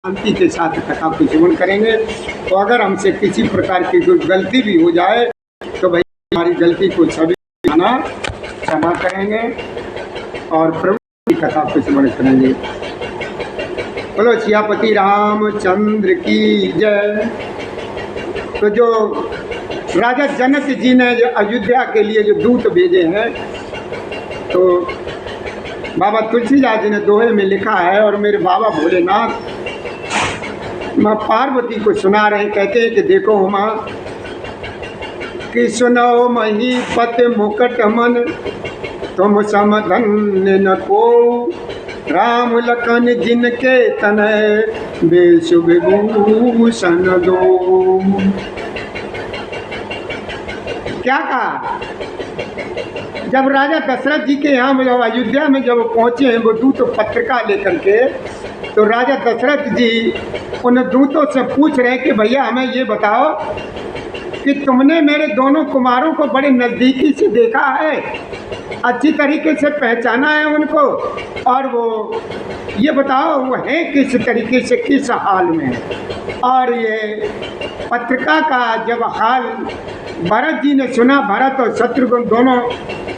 शांति के साथ कथा को श्रवण करेंगे। तो अगर हमसे किसी प्रकार की कोई गलती भी हो जाए तो भाई हमारी गलती को सभी जाना क्षमा करेंगे और प्रभु की कथा को श्रवण करेंगे। बोलो सियापति रामचंद्र की जय। तो जो राजा जनक जी ने जो अयोध्या के लिए जो दूत भेजे हैं, तो बाबा तुलसीदास जी ने दोहे में लिखा है और मेरे बाबा भोलेनाथ माँ पार्वती को सुना रहे, कहते हैं कि देखो माँ कि सुनो मही पत मुकट मन तुम समधन्य न को, राम लखन जिनके तनय वेश विभूषण दो। क्या कहा? जब राजा दशरथ जी के यहाँ जब अयोध्या में जब पहुँचे हैं वो दूत पत्रिका लेकर के, तो राजा दशरथ जी उन दूतों से पूछ रहे हैं कि भैया हमें ये बताओ कि तुमने मेरे दोनों कुमारों को बड़े नज़दीकी से देखा है, अच्छी तरीके से पहचाना है उनको, और वो ये बताओ वो है किस तरीके से, किस हाल में। और ये पत्रिका का जब हाल भरत जी ने सुना, भरत और शत्रुघ्न दोनों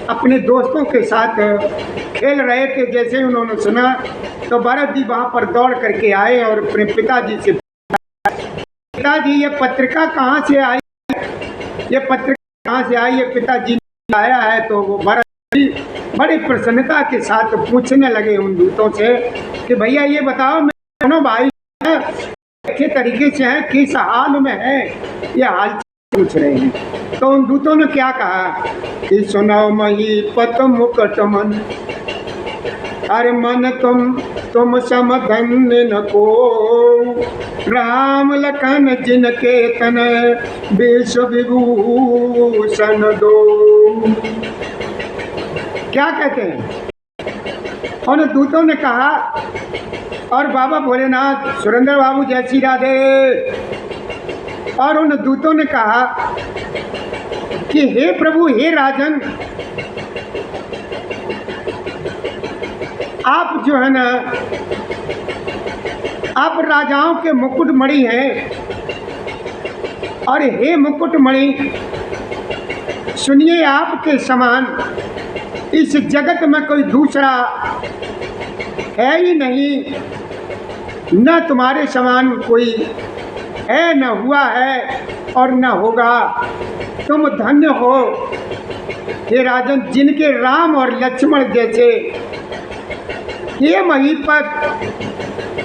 अपने दोस्तों के साथ खेल रहे थे, जैसे उन्होंने सुना तो भरत जी वहाँ पर दौड़ करके आए और अपने पिताजी से, पिताजी ये पत्रिका कहाँ से आई, ये पत्रिका कहाँ से आई, ये पिताजी ने आया है। तो वो भरत जी बड़ी प्रसन्नता के साथ पूछने लगे उन दूतों से कि भैया ये बताओ मेरे दोनों भाई अच्छे तरीके से हैं, किस हाल में है, ये हाल पूछ रहे हैं। तो उन दूतों ने क्या कहा कि सुनो मही पत मुकट मन, अरे मन तुम समधन्य न को, राम लखन जिनके तन वेश विभूषण दो। क्या कहते हैं? उन दूतों ने कहा, और बाबा भोलेनाथ सुरेंद्र बाबू जय श्री राधे। और उन दूतों ने कहा कि हे प्रभु, हे राजन, आप जो है ना, आप राजाओं के मुकुटमणि हैं, और हे मुकुटमणि सुनिए, आपके समान इस जगत में कोई दूसरा है ही नहीं, न तुम्हारे समान कोई है, न हुआ है और न होगा। तुम धन्य हो हे राजन, जिनके राम और लक्ष्मण जैसे, ये महीपत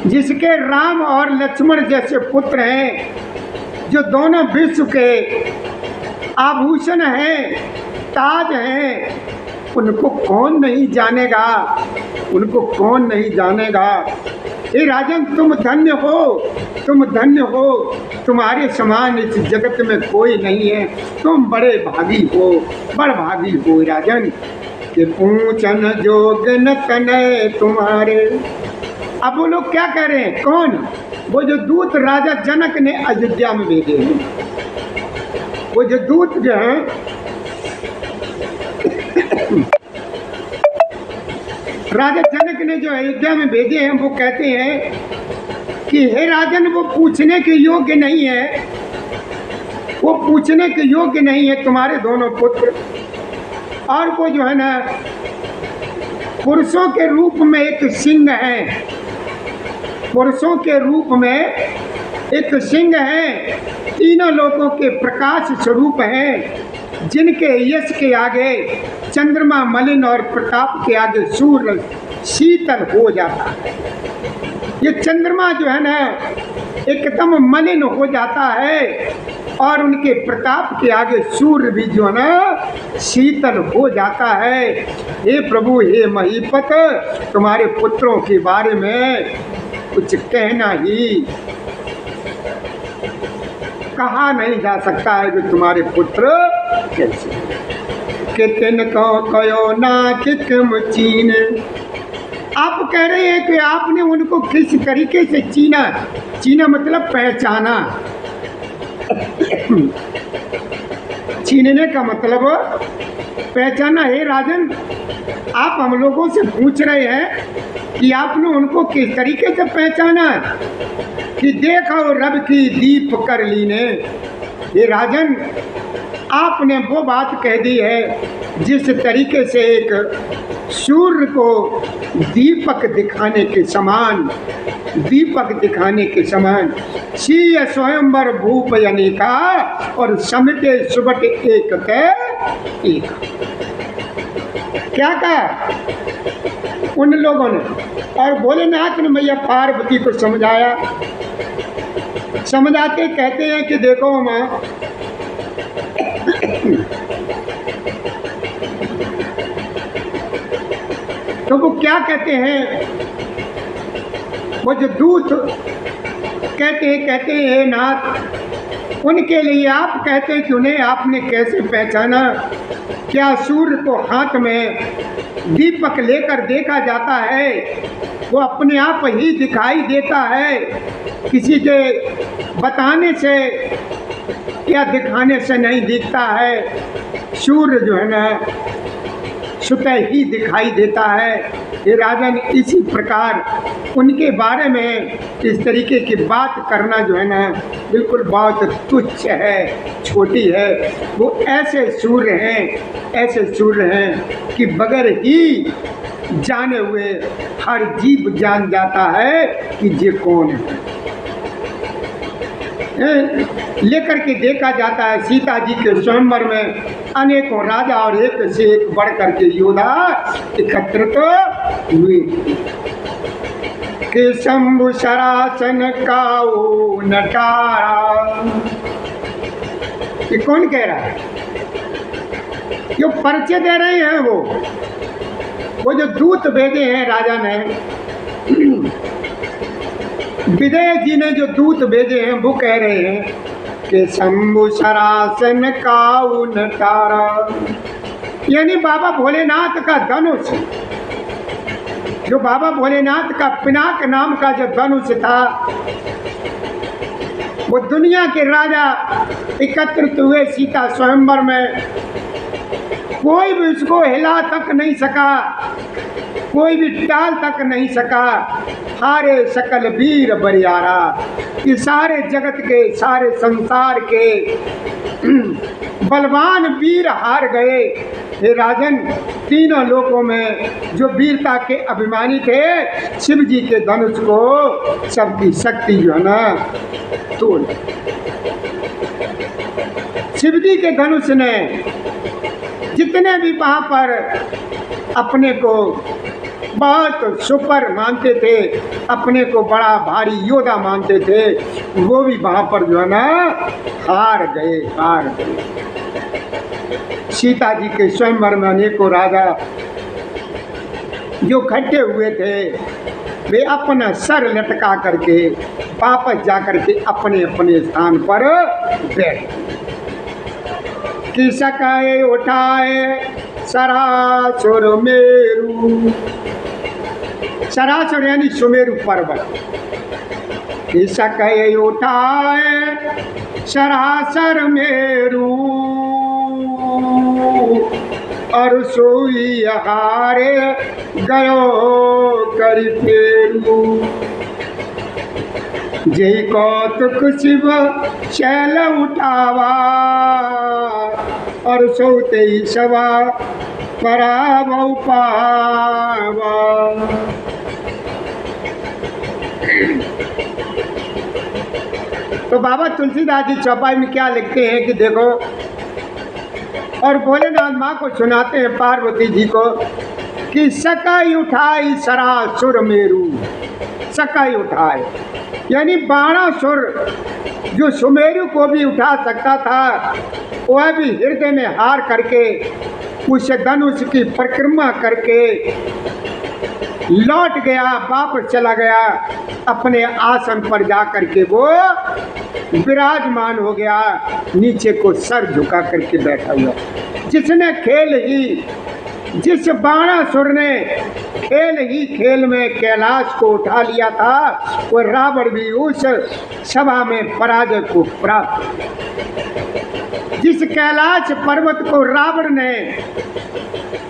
जिसके राम और लक्ष्मण जैसे पुत्र हैं, जो दोनों विश्व के आभूषण हैं, ताज हैं, उनको कौन नहीं जानेगा, उनको कौन नहीं जानेगा। हे राजन, तुम धन्य हो, तुम धन्य हो, तुम्हारे समान इस जगत में कोई नहीं है, तुम बड़े भागी हो, बड़ भागी हो राजन, कि पूछन जोग न तनय तुम्हारे। अब वो लोग क्या कह रहे हैं? कौन? वो जो दूत राजा जनक ने अयोध्या में भेजे हैं, वो जो दूत जो हैं राजा जनक ने जो अयोध्या में भेजे हैं, वो कहते हैं कि हे राजन, वो पूछने के योग्य नहीं है, वो पूछने के योग्य नहीं है तुम्हारे दोनों पुत्र। और वो जो है ना, पुरुषों के रूप में एक सिंह है, पुरुषों के रूप में एक सिंह है, तीनों लोगों के प्रकाश स्वरूप हैं, जिनके यश के आगे चंद्रमा मलिन और प्रताप के आगे सूर्य शीतल हो जाता है। ये चंद्रमा जो है ना एकदम मलिन हो जाता है, और उनके प्रताप के आगे सूर्य भी जो है ना शीतल हो जाता है। हे प्रभु, हे महीपत, तुम्हारे पुत्रों के बारे में कुछ कहना ही कहा नहीं जा सकता है कि तुम्हारे पुत्र कैसे। कितन को कयो ना किम चीन, आप कह रहे हैं कि आपने उनको किस तरीके से चीना, चीना मतलब पहचाना। छीनने का मतलब पहचाना। है राजन, आप हम लोगों से पूछ रहे हैं कि आपने उनको किस तरीके से पहचाना कि देखो रब की दीप कर ली ने। ये राजन, आपने वो बात कह दी है जिस तरीके से एक सूर्य को दीपक दिखाने के समान, दीपक दिखाने के समान सीय स्वयंवर भूप अनेका और समिटे सुबट एक ते एक। क्या कहा उन लोगों ने? और भोलेनाथ ने मैया पार्वती को समझाया। समझाते कहते हैं कि देखो माँ, तो वो क्या कहते हैं, वो जो दूत कहते हैं नाथ, उनके लिए आप कहते हैं कि उन्हें आपने कैसे पहचाना? क्या सूर्य को हाथ में दीपक लेकर देखा जाता है? वो अपने आप ही दिखाई देता है, किसी के बताने से या दिखाने से नहीं दिखता है। सूर्य जो है ना स्वतः ही दिखाई देता है। ये राजन, इसी प्रकार उनके बारे में इस तरीके की बात करना जो है ना बिल्कुल बहुत तुच्छ है, छोटी है। वो ऐसे सूर्य हैं कि बगैर ही जाने हुए हर जीव जान जाता है कि ये कौन है। लेकर के देखा जाता है सीता जी के स्वयंवर में अनेकों राजा और एक से एक बढ़ करके योद्धा एकत्रित हुए कि शंभु शरासन काऊ नटारा। ये कौन कह रहा है? जो परिचय दे रहे हैं वो जो दूत भेजे हैं राजा ने, विदय जी ने जो दूत भेजे हैं वो कह रहे हैं कि शंभु शरासन काऊ नटारा, यानी बाबा भोलेनाथ का धनुष, जो बाबा भोलेनाथ का पिनाक नाम का जो धनुष था, वो दुनिया के राजा एकत्रित हुए सीता स्वयंवर में, कोई भी उसको हिला तक नहीं सका, कोई भी टाल तक नहीं सका। हारे सकल वीर बरियारा, ये सारे जगत के, सारे संसार के बलवान वीर हार गए। हे राजन, तीनों लोकों में जो वीरता के अभिमानी थे, शिव जी के धनुष को सबकी शक्ति जो है ना तोड़, शिव जी के धनुष ने जितने भी वहाँ पर अपने को बहुत सुपर मानते थे, अपने को बड़ा भारी योद्धा मानते थे, वो भी वहाँ पर जो है ना हार गए। सीता जी के स्वयंवर में अनेकों राजा जो इकट्ठे हुए थे, वे अपना सर लटका करके वापस जा करके अपने अपने स्थान पर बैठ कि सकाए उठाए सरासुर मेरू। सरासुर यानी सुमेरु पर्वत। कि सकाए उठाए सरासर मेरू और सोई हारे गयो कर फेरू। जय कौतुक शिव शैल उठावा और सोते ही सवा पराभव पावा। तो बाबा तुलसीदास जी चौपाई में क्या लिखते हैं कि देखो, और भोलेनाथ माँ को सुनाते हैं पार्वती जी को कि सकाई उठाई सरासुर मेरू। सकाई उठाए यानी बाणासुर जो सुमेरु को भी उठा सकता था, वह भी हृदय में हार करके उस धनुष की परिक्रमा करके लौट गया, वापस चला गया अपने आसन पर जा करके वो विराजमान हो गया, नीचे को सर झुका करके बैठा हुआ। जिसने जिस बाणासुर ने खेल में कैलाश को उठा लिया था, वो रावण भी उस सभा में पराजय को प्राप्त। जिस कैलाश पर्वत को रावण ने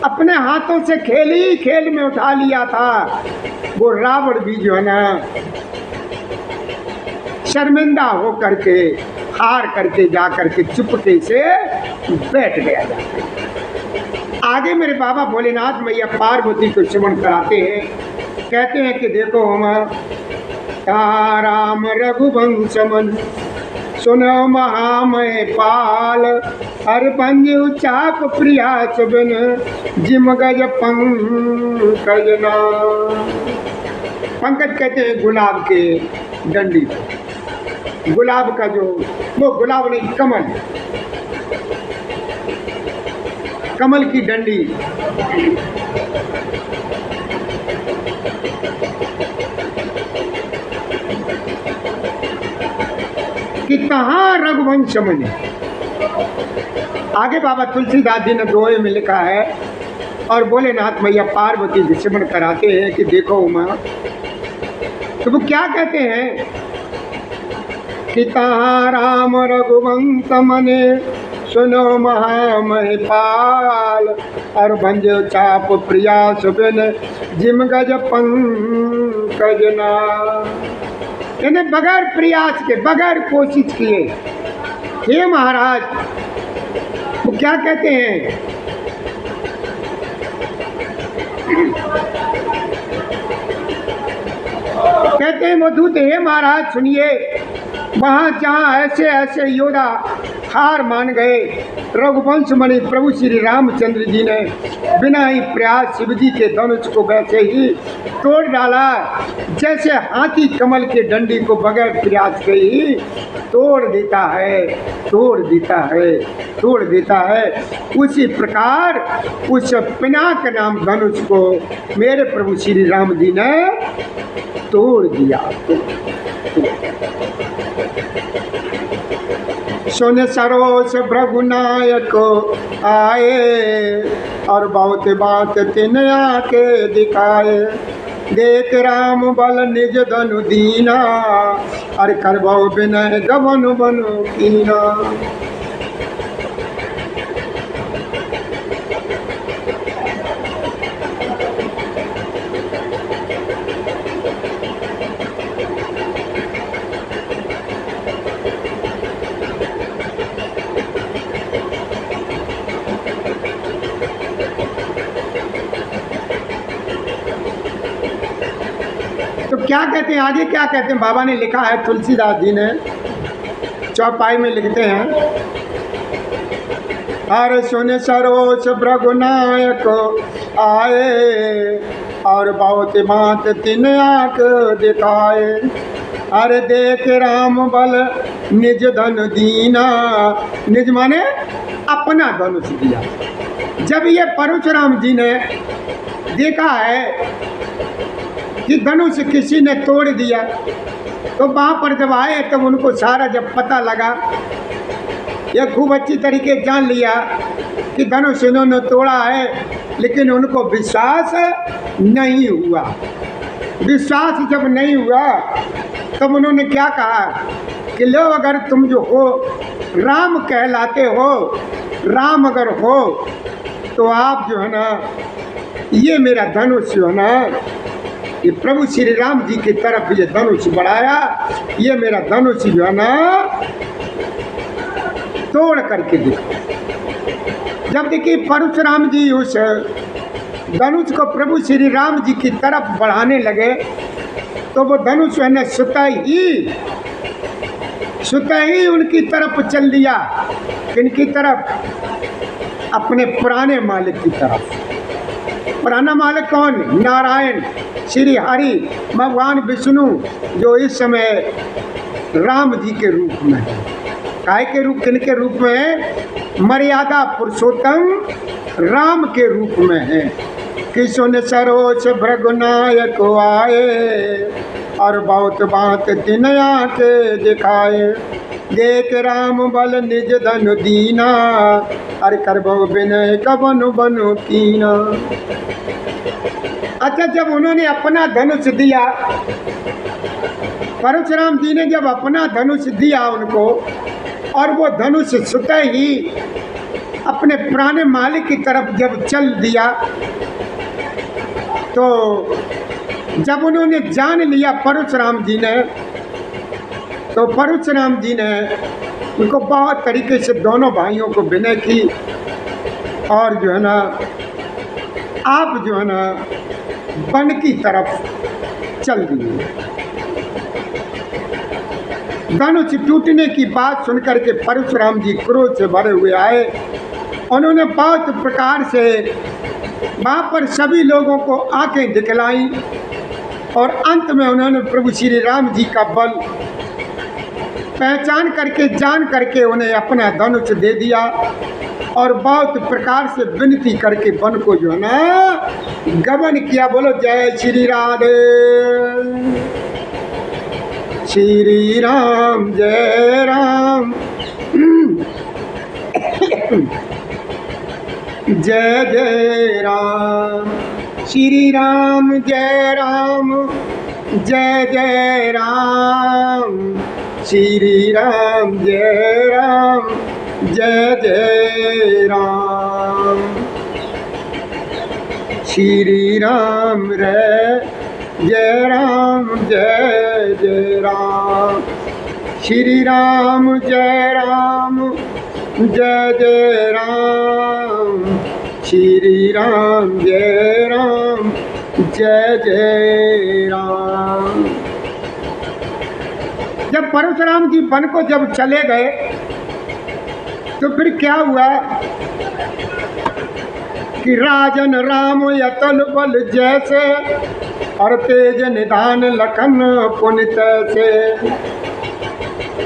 अपने हाथों से खेल ही खेल में उठा लिया था, वो रावण भी जो है ना शर्मिंदा हो करके, हार करके जा करके चुपके से बैठ गया। आगे मेरे बाबा भोलेनाथ मैया पार्वती को श्रवण कराते हैं, कहते हैं कि देखो हम राम रघुवंश मन सुनो महामय पाल, हर पंजु चाप प्रिया सुबिन जिम गज पंकज ना। पंकज कहते हैं गुलाब के डंडी, गुलाब का जो, वो गुलाब नहीं, कमल, कमल की डंडी। कि कहाँ रघुवंश मने। आगे बाबा तुलसीदास जी ने दोहे में लिखा है, और भोलेनाथ मैया पार्वती जी श्रवण कराते हैं कि देखो उमा, तो वो क्या कहते हैं कि कहाँ राम रघुवंश मने सुनो महामय पाल, और भंजो चाप प्रिया सुबिन जिम गज पंकज ना। यानी बगैर प्रयास के, बगैर कोशिश किए, हे महाराज, वो क्या कहते हैं, कहते हैं मधुत, हे महाराज सुनिए, वहाँ जहाँ ऐसे ऐसे योद्धा हार मान गए, रघुवंश मणि प्रभु श्री रामचंद्र जी ने बिना ही प्रयास शिव जी के धनुष को वैसे ही तोड़ डाला, जैसे हाथी कमल के डंडी को बगैर प्रयास के ही तोड़ देता है, तोड़ देता है, तोड़ देता है। उसी प्रकार उस पिनाक नाम धनुष को मेरे प्रभु श्री राम जी ने तोड़ दिया। सुन सरोस भृगुनायक आए, और बहुत बात तिन आके दिखाए, देख राम बल निज धनु दीना, अरे करबो विनय गवन बनु कीना। तो क्या कहते हैं आगे, क्या कहते हैं, बाबा ने लिखा है, तुलसीदास जी ने चौपाई में लिखते हैं, हर सुन सरोस भृगुनायक आए, और बहुत बात तिन आँख दिखाए, अरे देख राम बल निज धन दीना। निज माने अपना धनुष दिया। जब ये परशुराम जी ने देखा है कि धनुष किसी ने तोड़ दिया, तो वहाँ पर जब आए तब उनको सारा जब पता लगा, यह खूब अच्छी तरीके जान लिया कि धनुष इन्होंने तोड़ा है, लेकिन उनको विश्वास नहीं हुआ। विश्वास जब नहीं हुआ तब उन्होंने क्या कहा कि लो, अगर तुम जो हो राम कहलाते हो, राम अगर हो, तो आप जो है ना, ये मेरा धनुष जो है ना, ये प्रभु श्री राम जी की तरफ ये धनुष बढ़ाया, ये मेरा धनुष जो है ना तोड़ करके देखो। जब देखिए परशुराम जी उस धनुष को प्रभु श्री राम जी की तरफ बढ़ाने लगे, तो वो धनुष है ना सुता ही उनकी तरफ चल दिया। किनकी तरफ? अपने पुराने मालिक की तरफ। पुराना मालिक कौन? नारायण, श्री हरि, भगवान विष्णु, जो इस समय राम जी के रूप में है। काय के रूप, किन के रूप में है? मर्यादा पुरुषोत्तम राम के रूप में है। कि सुन सरोज भृगुनायक आए, और बहुत बात दिन आके दिखाए, देख राम बल निज धन दीना, अरे करबो विनय कवन बनु कीना। अच्छा, जब उन्होंने अपना धनुष दिया, परशुराम जी ने जब अपना धनुष दिया उनको, और वो धनुष स्वतः ही अपने पुराने मालिक की तरफ जब चल दिया, तो जब उन्होंने जान लिया परशुराम जी ने, तो परशुराम जी ने उनको बहुत तरीके से दोनों भाइयों को विनय की और जो है ना, आप जो है ना वन की तरफ चल दिए। धनुष टूटने की बात सुनकर के परशुराम जी क्रोध से भरे हुए आए। उन्होंने बहुत प्रकार से वहाँ पर सभी लोगों को आंखें दिखलाई और अंत में उन्होंने प्रभु श्री राम जी का बल पहचान करके, जान करके उन्हें अपना धनुष दे दिया और बहुत प्रकार से विनती करके वन को जो है ना गमन किया। बोलो जय श्री राधे, श्री राम जय राम, जय जय राम, श्री राम जय राम, जय जय राम, श्री राम जय राम, जय जय राम, श्री राम रे जय राम, जय जय राम, श्री राम जय राम, जय जय राम, श्री राम जय राम, जय जय राम। जब परशुराम जी वन को जब चले गए तो फिर क्या हुआ कि राजन राम यतल बल जैसे और तेज निधान लखन पुनित से,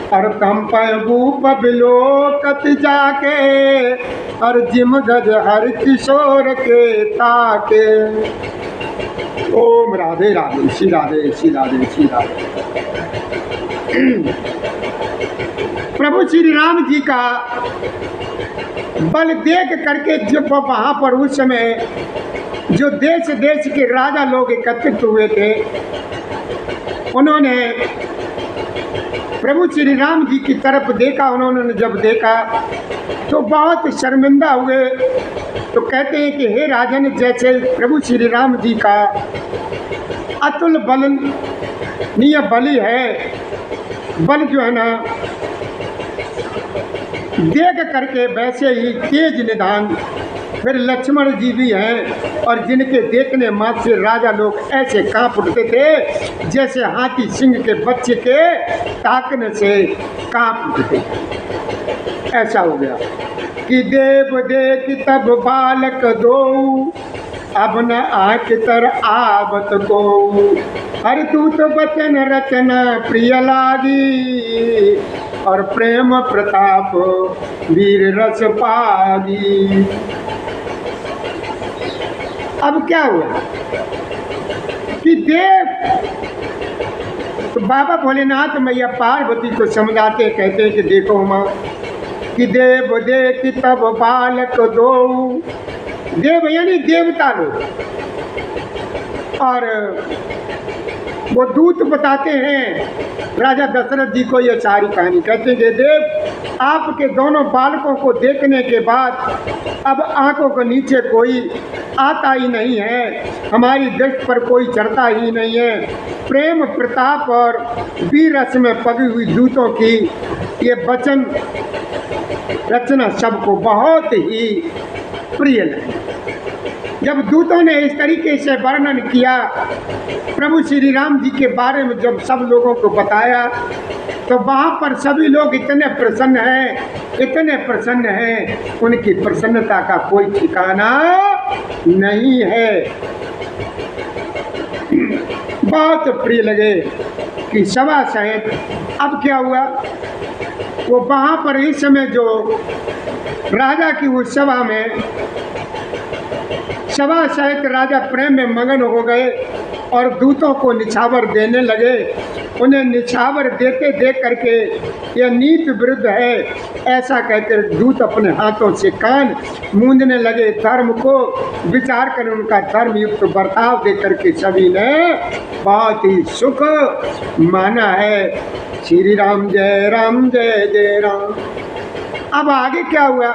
और कंपय भूप बिलोकत जाके और जिम गज हर किशोर के ताके। ओम राधे राधे, श्री राधे श्री राधे श्री राधे। प्रभु श्री राम जी का बल देख करके जब वहाँ पर उस समय जो देश देश के राजा लोग एकत्रित हुए थे, उन्होंने प्रभु श्री राम जी की तरफ देखा। उन्होंने जब देखा तो बहुत शर्मिंदा हुए। तो कहते हैं कि हे राजन, जैसे प्रभु श्री राम जी का अतुल बलनीय बलि है, बल जो है ना देख करके वैसे ही तेज निधान फिर लक्ष्मण जी भी हैं, और जिनके देखने मात्र से राजा लोग ऐसे कांप उठते थे जैसे हाथी सिंह के बच्चे के ताकने से कांप उठते। ऐसा हो गया कि देव देख तब बालक दो, अब न आके तर आवत को, हर तू तो बचन रचना प्रिय लागी, और प्रेम प्रताप वीर रस पागी। अब क्या हुआ कि देव, तो बाबा भोलेनाथ मैया पार्वती को समझाते, कहते हैं कि देखो माँ कि देव देख तब बालक दो, देव यानी देवता लोग, और वो दूत बताते हैं राजा दशरथ जी को ये सारी कहानी। कहते हैं देव, आपके दोनों बालकों को देखने के बाद अब आंखों के नीचे कोई आता ही नहीं है, हमारी दृष्टि पर कोई चढ़ता ही नहीं है। प्रेम प्रताप और वीर रस में पगी हुई दूतों की ये वचन रचना सबको बहुत ही प्रिय लगी। जब दूतों ने इस तरीके से वर्णन किया प्रभु श्री राम जी के बारे में, जब सब लोगों को बताया, तो वहाँ पर सभी लोग इतने प्रसन्न हैं, इतने प्रसन्न हैं, उनकी प्रसन्नता का कोई ठिकाना नहीं है। बहुत प्रिय लगे कि सभा सहित। अब क्या हुआ, वो वहाँ पर इस समय जो राजा की उस सभा में सभा सहित राजा प्रेम में मगन हो गए और दूतों को निछावर देने लगे उन्हें निछावर देते देख करके यह नीति विरुद्ध है ऐसा कहकर दूत अपने हाथों से कान मूंदने लगे। धर्म को विचार कर उनका धर्मयुक्त बर्ताव देख करके सभी ने बहुत ही सुख माना है। श्री राम जय जय राम। अब आगे क्या हुआ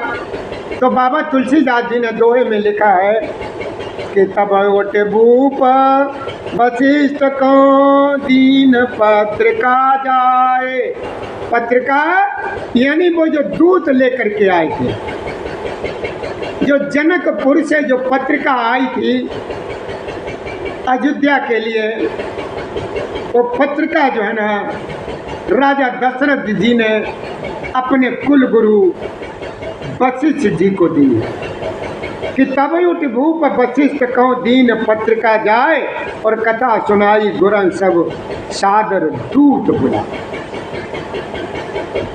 तो बाबा तुलसीदास जी ने दोहे में लिखा है कि तब ओटे भूप वशिष्ठ को दीन पत्रिका जाए। पत्रिका यानी वो जो दूत लेकर के आए थे, जो जनकपुर से जो पत्रिका आई थी अयोध्या के लिए, वो पत्रिका जो है ना राजा दशरथ जी ने अपने कुल गुरु वशिष्ठ जी को दी कि तब उठ भूप वशिष्ठ को दीन पत्रिका जाए और कथा सुनाई गुरन सब सादर दूत बुला।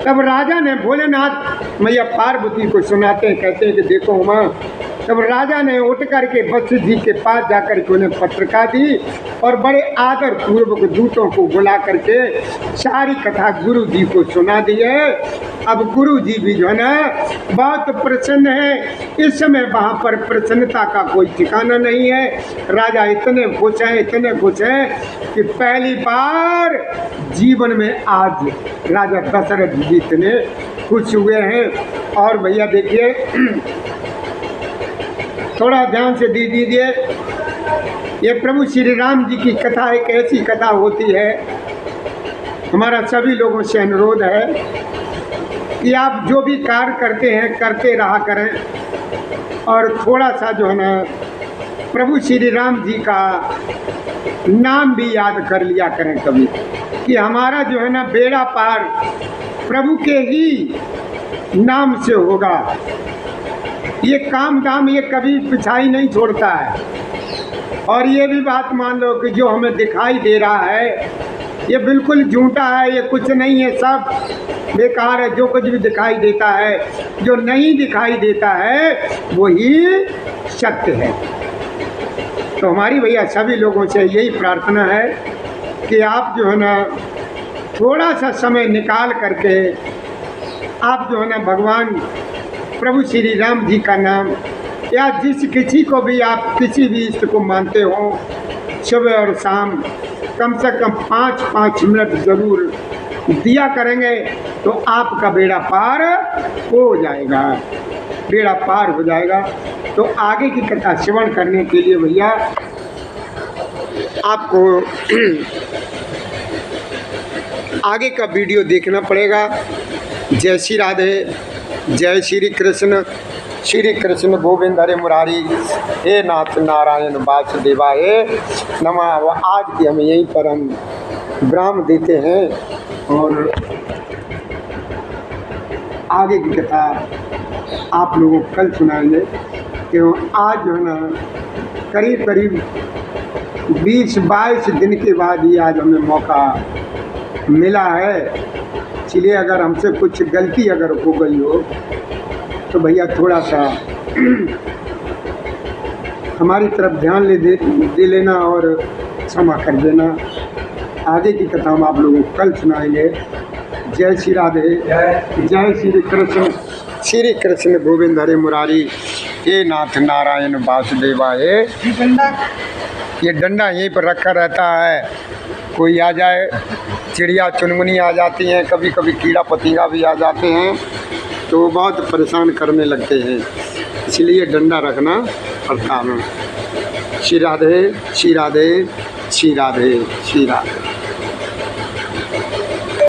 तब राजा ने भोलेनाथ मैया पार्वती को सुनाते हैं, कहते हैं कि देखो उमा। तब राजा ने उठ करके वशिष्ठ जी के पास जाकर के उन्हें पत्रिका दी और बड़े आदर पूर्वक दूतों को बुला करके सारी कथा गुरु जी को सुना दी है। अब गुरु जी भी जो है ना बहुत प्रसन्न है। इस समय वहाँ पर प्रसन्नता का कोई ठिकाना नहीं है। राजा इतने खुश हैं कि पहली बार जीवन में आज राजा दशरथ जी इतने खुश हुए हैं। और भैया देखिए थोड़ा ध्यान से दीजिए, ये प्रभु श्री राम जी की कथा एक ऐसी कथा होती है, हमारा सभी लोगों से अनुरोध है कि आप जो भी कार्य करते हैं करते रहा करें और थोड़ा सा जो है ना प्रभु श्री राम जी का नाम भी याद कर लिया करें कभी, कि हमारा जो है ना बेड़ा पार प्रभु के ही नाम से होगा। ये काम दाम ये कभी पिछाई नहीं छोड़ता है। और ये भी बात मान लो कि जो हमें दिखाई दे रहा है ये बिल्कुल झूठा है, ये कुछ नहीं है, सब बेकार है। जो कुछ भी दिखाई देता है, जो नहीं दिखाई देता है वही सत्य है। तो हमारी भैया सभी लोगों से यही प्रार्थना है कि आप जो है ना थोड़ा सा समय निकाल करके आप जो है ना भगवान प्रभु श्री राम जी का नाम या जिस किसी को भी आप किसी भी इष्ट को मानते हो सुबह और शाम कम से कम 5-5 मिनट ज़रूर दिया करेंगे तो आपका बेड़ा पार हो जाएगा, बेड़ा पार हो जाएगा। तो आगे की कथा श्रवण करने के लिए भैया आपको आगे का वीडियो देखना पड़ेगा। जय श्री राधे, जय श्री कृष्ण गोविंद हरे मुरारी, हे नाथ नारायण वासुदेवाय नमः। आज की हम यहीं पर हम विराम देते हैं और आगे की कथा आप लोगों को कल सुनाएंगे। कि आज जो है ना करीब 20-22 दिन के बाद ही आज हमें मौका मिला है। इसलिए अगर हमसे कुछ गलती अगर हो गई हो तो भैया थोड़ा सा हमारी तरफ ध्यान दे लेना और क्षमा कर देना। आगे की कथा हम आप लोगों को कल सुनाएंगे। जय श्री राधे, जय श्री कृष्ण गोविंद हरे मुरारी, हे नाथ नारायण वासुदेवाय। ये डंडा यहीं पर रखा रहता है, कोई आ जाए, चिड़िया चुनमुनी आ जाती हैं, कभी कभी कीड़ा पतिंगा भी आ जाते हैं तो बहुत परेशान करने लगते हैं, इसलिए डंडा रखना पड़ता है। श्री राधे, श्री राधे, श्री राधे, श्री राधे।